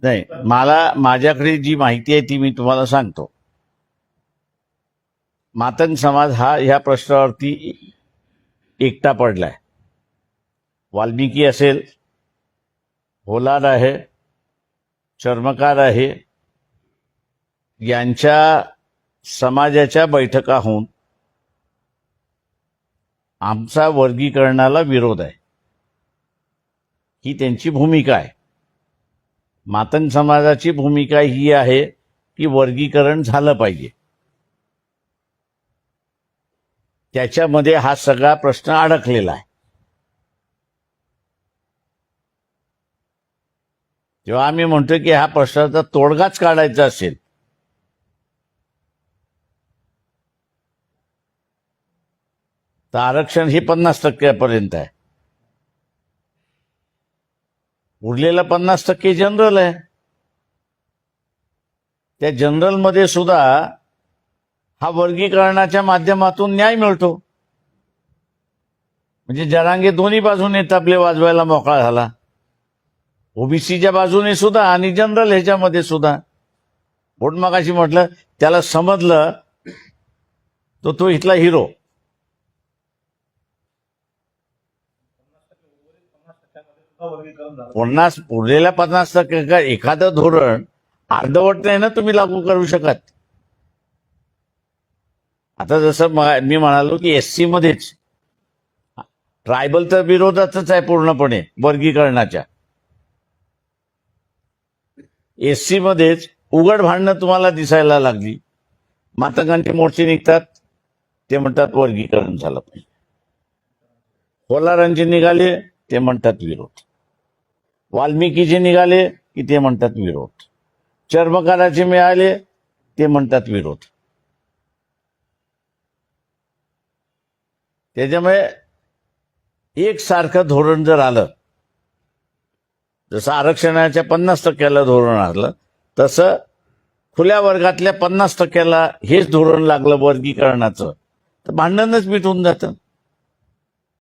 नाही, मला माझ्याकडे जी माहिती आहे ती मी तुम्हाला सांगतो. मातंग समाज हा ह्या प्रश्नावरती एकटा पडलाय. वाल्मिकी असेल, होलार आहे, चर्मकार आहे, यांच्या समाजाच्या बैठका होऊन आमचा वर्गीकरणाला विरोध आहे ही त्यांची भूमिका आहे. मातंग समाजाची भूमिका ही आहे की वर्गीकरण झालं पाहिजे. त्याच्यामध्ये हा सगळा प्रश्न अडकलेला आहे. जेव्हा आम्ही म्हणतो की ह्या प्रश्नाचा तोडगाच काढायचा असेल तर आरक्षण हे 50% आहे. उरलेलं 50% जनरल आहे. त्या जनरलमध्ये सुद्धा हा वर्गीकरणाच्या माध्यमातून न्याय मिळतो. म्हणजे जरांगे दोन्ही बाजूने तबले वाजवायला मोकळा झाला. ओबीसीच्या बाजूने सुद्धा आणि जनरल ह्याच्यामध्ये सुद्धा. म्हणून मगाशी म्हटलं त्याला समजलं तो इथला हिरो. उरलेल्या 50% एखादं धोरण अर्धवट नाही ना तुम्ही लागू करू शकत. आता जसं मी म्हणालो की एससी मध्येच ट्रायबल तर विरोधातच आहे पूर्णपणे वर्गीकरणाच्या. एससी मध्येच उघड भांडणं तुम्हाला दिसायला लागली. मातंगांचे मोर्चे निघतात, ते म्हणतात वर्गीकरण झालं पाहिजे. होलारांचे निघाले ते म्हणतात विरोध. वाल्मिकीचे निघाले की ते म्हणतात विरोध. चर्मकाराचे मिळाले ते म्हणतात विरोध. त्याच्यामुळे एकसारखं धोरण जर आलं, जसं आरक्षणाच्या 50%ला धोरण आलं, तसं खुल्या वर्गातल्या 50%ला हेच धोरण लागलं वर्गीकरणाचं, तर भांडणच मिटून जातं.